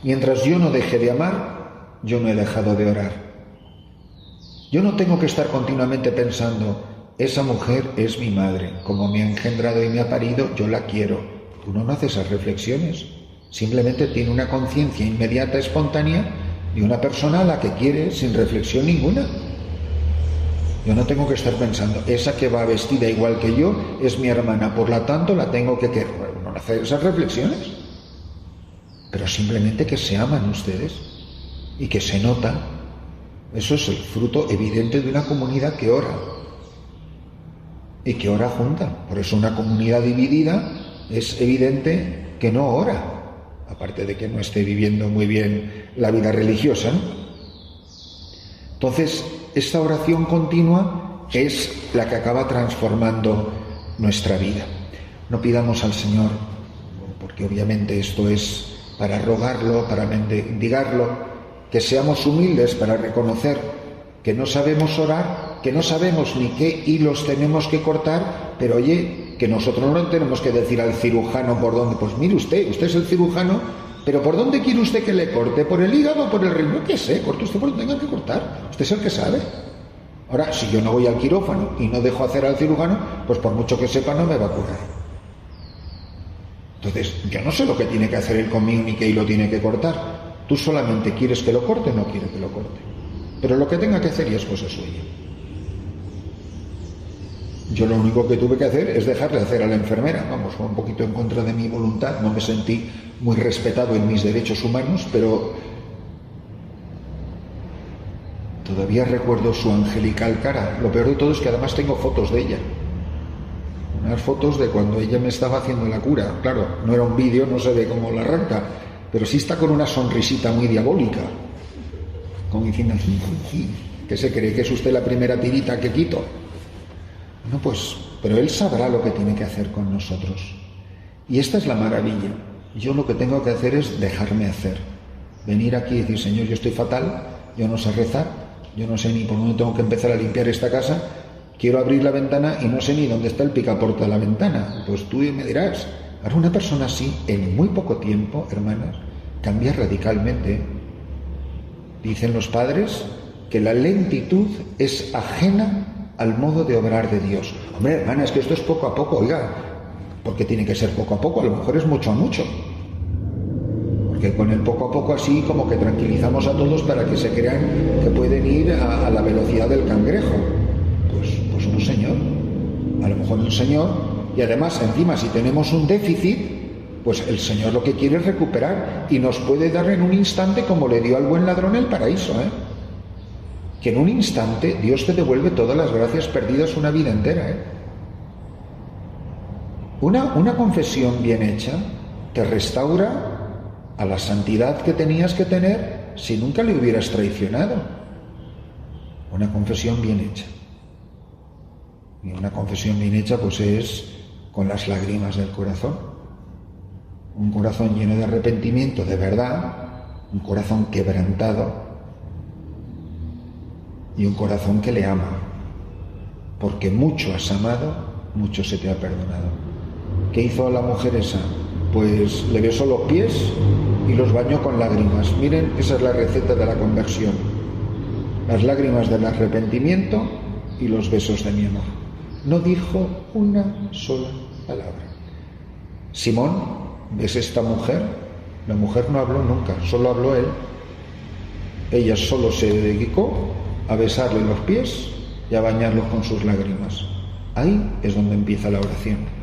Mientras yo no deje de amar, yo no he dejado de orar. Yo no tengo que estar continuamente pensando, esa mujer es mi madre, como me ha engendrado y me ha parido, yo la quiero. Uno no hace esas reflexiones, simplemente tiene una conciencia inmediata, espontánea, de una persona a la que quiere sin reflexión ninguna. Yo no tengo que estar pensando, esa que va vestida igual que yo es mi hermana, por lo tanto la tengo que querer. Uno no hace esas reflexiones, pero simplemente que se aman ustedes y que se nota. Eso es el fruto evidente de una comunidad que ora y que ora junta. Por eso una comunidad dividida es evidente que no ora, aparte de que no esté viviendo muy bien la vida religiosa, ¿no? Entonces, esta oración continua es la que acaba transformando nuestra vida. No pidamos al Señor, porque obviamente esto es para rogarlo, para mendigarlo, que seamos humildes para reconocer que no sabemos orar, que no sabemos ni qué hilos tenemos que cortar, pero oye, que nosotros no tenemos que decir al cirujano por dónde. Pues mire usted es el cirujano, pero ¿por dónde quiere usted que le corte? ¿Por el hígado o por el riñón? ¿Qué sé? Corte usted por donde tenga que cortar. Usted es el que sabe. Ahora, si yo no voy al quirófano y no dejo hacer al cirujano, pues por mucho que sepa no me va a curar. Entonces, yo no sé lo que tiene que hacer él conmigo ni qué hilo tiene que cortar. Tú solamente quieres que lo corte, no quiere que lo corte. Pero lo que tenga que hacer ya es cosa suya. Yo lo único que tuve que hacer es dejarle hacer a la enfermera. Vamos, fue un poquito en contra de mi voluntad. No me sentí muy respetado en mis derechos humanos, pero todavía recuerdo su angelical cara. Lo peor de todo es que además tengo fotos de ella. Unas fotos de cuando ella me estaba haciendo la cura. Claro, no era un vídeo, no se ve cómo la arranca, pero sí está con una sonrisita muy diabólica. Como diciendo, ¿qué se cree? ¿Que es usted la primera tirita que quito? No, pues, pero Él sabrá lo que tiene que hacer con nosotros. Y esta es la maravilla. Yo lo que tengo que hacer es dejarme hacer. Venir aquí y decir, Señor, yo estoy fatal, yo no sé rezar, yo no sé ni por dónde tengo que empezar a limpiar esta casa, quiero abrir la ventana y no sé ni dónde está el picaporte de la ventana. Pues tú me dirás. Ahora, una persona así, en muy poco tiempo, hermanas, cambia radicalmente. Dicen los padres que la lentitud es ajena al modo de obrar de Dios. Hombre, hermana, es que esto es poco a poco, oiga, porque tiene que ser poco a poco, a lo mejor es mucho a mucho. Porque con el poco a poco así como que tranquilizamos a todos para que se crean que pueden ir a la velocidad del cangrejo. Pues no, señor. A lo mejor el Señor, y además encima si tenemos un déficit, pues el Señor lo que quiere es recuperar y nos puede dar en un instante como le dio al buen ladrón el paraíso, que en un instante Dios te devuelve todas las gracias perdidas una vida entera. Una confesión bien hecha te restaura a la santidad que tenías que tener si nunca le hubieras traicionado. Una confesión bien hecha. Y una confesión bien hecha pues es con las lágrimas del corazón. Un corazón lleno de arrepentimiento de verdad, un corazón quebrantado y un corazón que le ama. Porque mucho has amado, mucho se te ha perdonado. ¿Qué hizo la mujer esa? Pues le besó los pies y los bañó con lágrimas. Miren, esa es la receta de la conversión. Las lágrimas del arrepentimiento y los besos de mi amor. No dijo una sola palabra. Simón, ¿ves esta mujer? La mujer no habló nunca, solo habló él. Ella solo se dedicó a besarle los pies y a bañarlos con sus lágrimas. Ahí es donde empieza la oración.